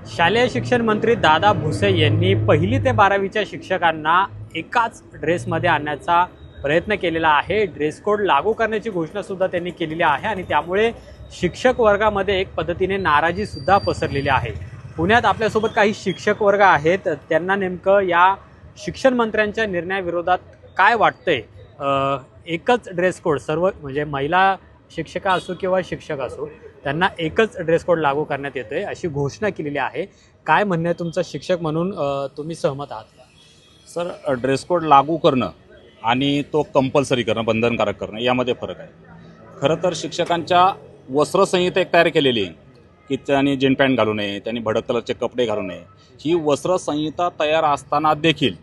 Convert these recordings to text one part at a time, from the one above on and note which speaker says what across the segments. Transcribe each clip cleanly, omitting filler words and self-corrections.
Speaker 1: शालेय शिक्षण मंत्री दादा भुसे यांनी 1ली ते 12वीच्या शिक्षकांना एकाच ड्रेसमध्ये आणण्याचा प्रयत्न केलेला आहे। ड्रेस कोड लागू करण्याची घोषणा सुद्धा त्यांनी केलेली आहे आणि त्यामुळे शिक्षक वर्गामध्ये एक पद्धतीने नाराजी सुद्धा पसरलेली आहे। पुण्यात आपल्यासोबत काही शिक्षक वर्ग आहेत, त्यांना नेमकं या शिक्षण मंत्र्यांच्या निर्णयाविरोधात काय वाटतंय? एकच ड्रेस कोड सर्व म्हणजे महिला शिक्षिका असो किंवा शिक्षक असो त्यांना एकच ड्रेस कोड लागू करण्यात येतोय अशी घोषणा केलेली आहे। काय म्हणणं आहे तुमचं शिक्षक म्हणून, तुम्ही सहमत आहात का?
Speaker 2: सर, ड्रेस कोड लागू करणं आणि तो कंपल्सरी करणं, बंधनकारक करणं यामध्ये फरक आहे। खरं तर शिक्षकांच्या वस्त्रसंहिता एक तयार केलेली आहे की त्यांनी जीन पॅन्ट घालू नये, त्यांनी भडक कलरचे कपडे घालू नये। ही वस्त्रसंहिता तयार असताना देखील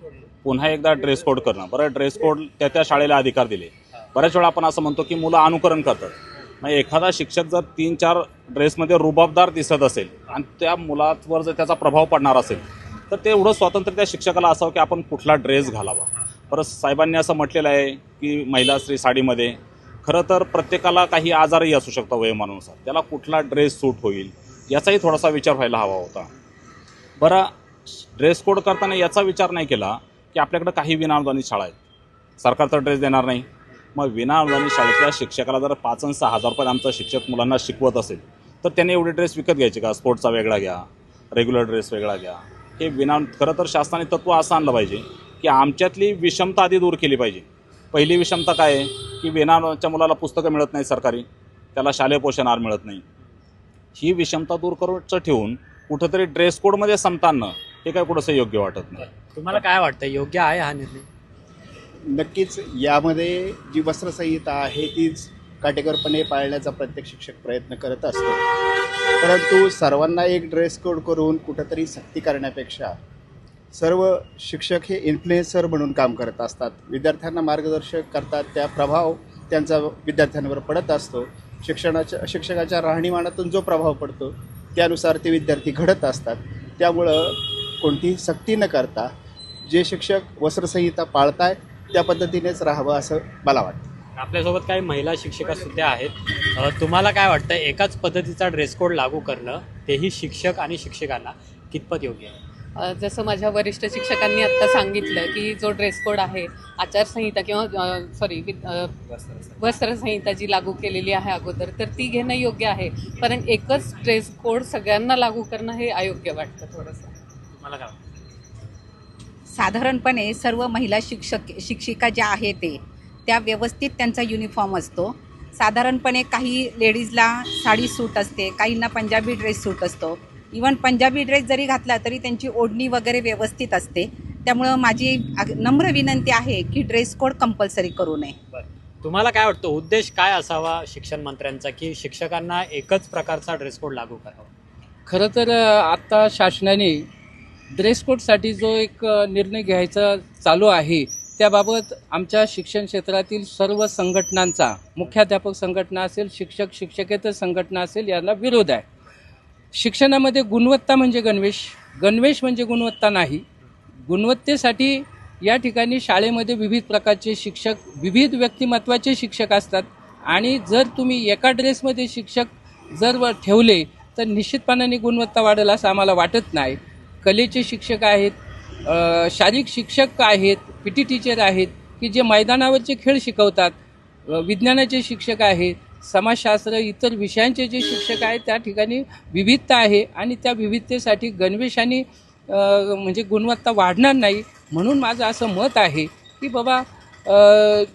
Speaker 2: पुन्हा एकदा ड्रेस कोड करणं, बरं ड्रेस कोड त्या शाळेला अधिकार दिले। बऱ्याच वेळा आपण असं म्हणतो की मुलं अनुकरण करतात। मग एखादा शिक्षक जर 3-4 ड्रेसमध्ये रुबाबदार दिसत असेल आणि त्या मुलावर जर त्याचा प्रभाव पडणार असेल तर ते एवढं स्वातंत्र्य त्या शिक्षकाला असावं की आपण कुठला ड्रेस घालावा। परत साहेबांनी असं म्हटलेलं आहे की महिला स्त्री साडीमध्ये, खरं तर प्रत्येकाला काही आजारही असू शकतो वयोमानानुसार, त्याला कुठला ड्रेस सूट होईल याचाही थोडासा विचार व्हायला हवा होता। बरं, ड्रेस कोड करताना याचा विचार नाही केला की आपल्याकडे काही विनाअनुदानित शाळा आहेत, सरकार तर ड्रेस देणार नाही। मग विनाअनुदानित शाळेतल्या शिक्षकाला जर 5 आणि 6 हजार रुपये आमचा शिक्षक मुलांना शिकवत असेल तर त्याने एवढे ड्रेस विकत घ्यायचे का? स्पोर्ट्सचा वेगळा घ्या, रेग्युलर ड्रेस वेगळा घ्या। हे खरं तर शासनाने तत्त्व असं आणलं पाहिजे की आमच्यातली विषमता आधी दूर केली पाहिजे। पहिली विषमता काय आहे की विनाअनुदानाच्या मुलाला पुस्तकं मिळत नाही सरकारी, त्याला शालेय पोषण आहार मिळत नाही। ही विषमता दूर करूनच ठेवून कुठंतरी ड्रेस कोडमध्ये समता आणणं हे काय कुठंसं योग्य वाटत नाही।
Speaker 1: तुम्हाला काय वाटतं, योग्य आहे हा निर्णय?
Speaker 3: नक्कीच यामध्ये जी वस्त्रसंहिता आहे तीच काटेकोरपणे पाळण्याचा प्रत्येक शिक्षक प्रयत्न करत असतो, परंतु सर्वांना एक ड्रेस कोड करून कुठंतरी सक्ती करण्यापेक्षा सर्व शिक्षक हे इन्फ्लुएन्सर म्हणून काम करत असतात, विद्यार्थ्यांना मार्गदर्शक करतात, त्या प्रभाव त्यांचा विद्यार्थ्यांवर पडत असतो। शिक्षकाच्या राहणीमानातून जो प्रभाव पडतो त्यानुसार ते विद्यार्थी घडत असतात। त्यामुळं कोणतीही सक्ती न करता जे शिक्षक वस्त्रसंहिता पाळतायत त्या पद्धतीनेच राहावं असं मला वाटतं।
Speaker 1: आपल्यासोबत काही महिला शिक्षिका सुद्धा आहेत, तुम्हाला काय वाटतं एकाच पद्धतीचा ड्रेस कोड लागू करणं तेही शिक्षक आणि शिक्षकांना कितपत योग्य आहे?
Speaker 4: जसं माझ्या वरिष्ठ शिक्षकांनी आत्ता सांगितलं की जो ड्रेस कोड आहे, आचारसंहिता किंवा वस्त्रसंहिता जी लागू केलेली आहे अगोदर, तर ती घेणं योग्य आहे, पण एकच ड्रेस कोड सगळ्यांना लागू करणं हे अयोग्य वाटतं थोडंसं।
Speaker 1: तुम्हाला काय वाटतं?
Speaker 5: साधारणपणे सर्व महिला शिक्षिका ज्या आहेत त्या व्यवस्थित त्यांचा युनिफॉर्म असतो। साधारणपणे काही लेडीजला साडी सूट असते, काहींना पंजाबी ड्रेस सूट असतो। इवन पंजाबी ड्रेस जरी घातला तरी त्यांची ओढणी वगैरे व्यवस्थित असते। त्यामुळं माझी नम्र विनंती आहे की ड्रेस कोड कंपल्सरी करू नये।
Speaker 1: तुम्हाला काय वाटतं, उद्देश काय असावा शिक्षण मंत्र्यांचा की शिक्षकांना एकच प्रकारचा ड्रेस कोड लागू करावा?
Speaker 6: खरं तर आत्ता शासनाने ड्रेस कोडसाठी जो एक निर्णय घ्यायचा चालू आहे त्याबाबत आमच्या शिक्षण क्षेत्रातील सर्व संघटनांचा, मुख्याध्यापक संघटना असेल, शिक्षक शिक्षकेतर संघटना असेल, याला विरोध आहे। शिक्षणामध्ये गुणवत्ता म्हणजे गणवेश, गणवेश म्हणजे गुणवत्ता नाही। गुणवत्तेसाठी या ठिकाणी शाळेमध्ये विविध प्रकारचे शिक्षक, विविध व्यक्तिमत्वाचे शिक्षक असतात आणि जर तुम्ही एका ड्रेसमध्ये शिक्षक जर ठेवले तर निश्चितपणाने गुणवत्ता वाढेल असं आम्हाला वाटत नाही। कलेचे शिक्षक आहेत, शारीरिक शिक्षक आहेत, PT टीचर आहेत की जे मैदानावरचे खेळ शिकवतात, विज्ञानाचे शिक्षक आहेत, समाजशास्त्र इतर विषयांचे जे शिक्षक आहेत, त्या ठिकाणी विविधता आहे आणि त्या विविधतेसाठी गणवेशाने म्हणजे गुणवत्ता वाढणार नाही। म्हणून माझं असं मत आहे की बाबा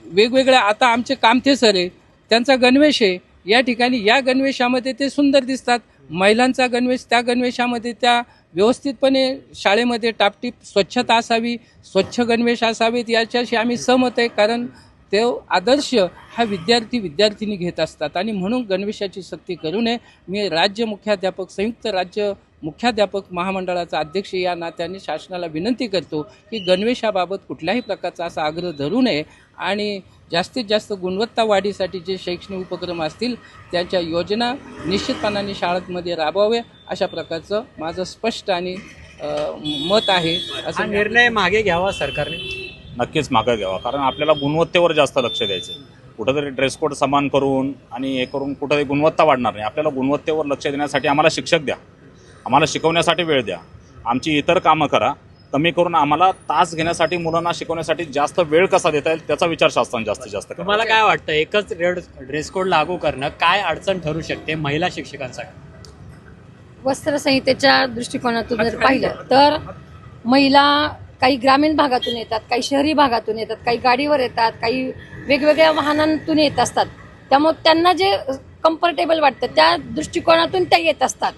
Speaker 6: वेगवेगळ्या, आता आमचे कामते सर आहे त्यांचा गणवेश आहे, या ठिकाणी या गणवेशामध्ये ते सुंदर दिसतात। महिलांचा गणवेश, त्या गणवेशामध्ये त्या व्यवस्थितपणे शाळेमध्ये टापटीप स्वच्छता असावी, स्वच्छ गणवेश असावेत, याच्याशी आम्ही सहमत आहे, कारण ते आदर्श हा विद्यार्थिनी घेत असतात आणि म्हणून गणवेशाची सक्ती करू नये। मी राज्य मुख्याध्यापक, संयुक्त राज्य मुख्याध्यापक महामंडळाचा अध्यक्ष या नात्याने शासनाला विनंती करतो की गणवेशाबाबत कुठल्याही प्रकारचा असा आग्रह धरू नये आणि जास्तीत जास्त गुणवत्ता वाढीसाठी जे शैक्षणिक उपक्रम असतील त्याच्या योजना निश्चितपणाने शाळांमध्ये राबवाव्या, अशा प्रकारचं माझं स्पष्ट आणि मत आहे।
Speaker 1: असा निर्णय मागे घ्यावा सरकारने?
Speaker 2: नक्कीच मागे घ्यावा, कारण आपल्याला गुणवत्तेवर जास्त लक्ष द्यायचं आहे। कुठंतरी ड्रेस कोड समान करून आणि हे करून कुठंतरी गुणवत्ता वाढणार नाही। आपल्याला गुणवत्तेवर लक्ष देण्यासाठी आम्हाला शिक्षक द्या, आम्हाला शिकवण्यासाठी वेळ द्या, आमची इतर कामं करा, कमी करून आम्हाला तास घेण्यासाठी मुलांना शिकवण्यासाठी जास्त वेळ कसा देता येईल त्याचा विचार शासनाने जास्तीत जास्त करा.
Speaker 1: तुम्हाला काय वाटतं एकच ड्रेस कोड लागू करणं काय अडचण ठरू शकते महिला शिक्षकांसाठी?
Speaker 7: वस्त्रसंहितेच्या दृष्टिकोनातून जर पाहिलं तर महिला काही ग्रामीण भागातून येतात, काही शहरी भागातून येतात, काही गाडीवर येतात, काही वेगवेगळ्या वाहनांतून येत असतात. त्यामुळे त्यांना जे कम्फर्टेबल वाटतं त्या दृष्टिकोनातून त्या येत असतात.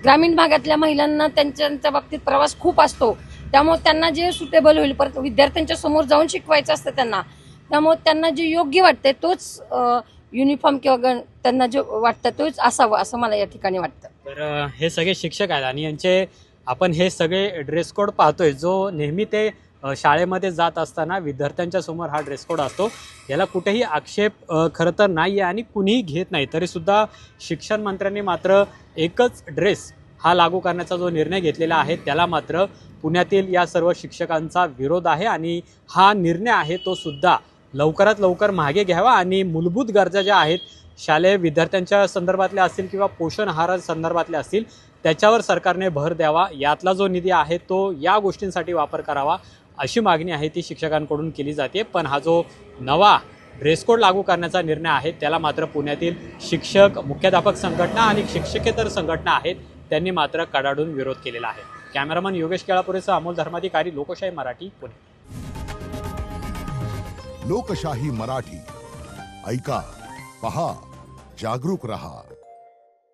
Speaker 7: ग्रामीण भागातल्या महिलांना त्यांच्या बाबतीत प्रवास खूप असतो, त्यामुळे त्यांना जे सुटेबल होईल, परत विद्यार्थ्यांच्या समोर जाऊन शिकवायचं असतं त्यांना, त्यामुळे त्यांना जे योग्य वाटते तोच युनिफॉर्म किंवा त्यांना जे वाटतं तोच असावं असं मला या ठिकाणी वाटतं.
Speaker 1: तर हे सगळे शिक्षक आहेत आणि यांचे आपण हे सगळे ड्रेस कोड पाहतोय, जो नेहमी ते शाळेमध्ये जात असताना विद्यार्थ्यांच्या समोर हा ड्रेस कोड असतो. याला कुठेही आक्षेप खरं तर नाही आहे आणि कुणीही घेत नाही. तरीसुद्धा शिक्षण मंत्र्यांनी मात्र एकच ड्रेस हा लागू करण्याचा जो निर्णय घेतलेला आहे त्याला मात्र पुण्यातील या सर्व शिक्षकांचा विरोध आहे आणि हा निर्णय आहे तो सुद्धा लवकरात लवकर मागे घ्यावा आणि मूलभूत गरजा ज्या आहेत शालेय विद्यार्थ्यांच्या संदर्भातल्या असतील किंवा पोषण आहारासंदर्भातल्या असतील त्याच्यावर सरकारने भर द्यावा. यातला जो निधी आहे तो या गोष्टींसाठी वापर करावा अशी मागणी आहे ती शिक्षकांकडून केली जाते. पण हा जो नवा ड्रेस कोड लागू करण्याचा निर्णय आहे त्याला मात्र पुण्यातील शिक्षक, मुख्याध्यापक संघटना आणि शिक्षकेतर संघटना आहेत त्यांनी मात्र कडाडून विरोध केलेला आहे. कॅमेरामन योगेश केळापुरेसह अमोल धर्माधिकारी, लोकशाही मराठी, पुणे.
Speaker 8: लोकशाही मराठी ऐका, पहा, जागरूक रहा.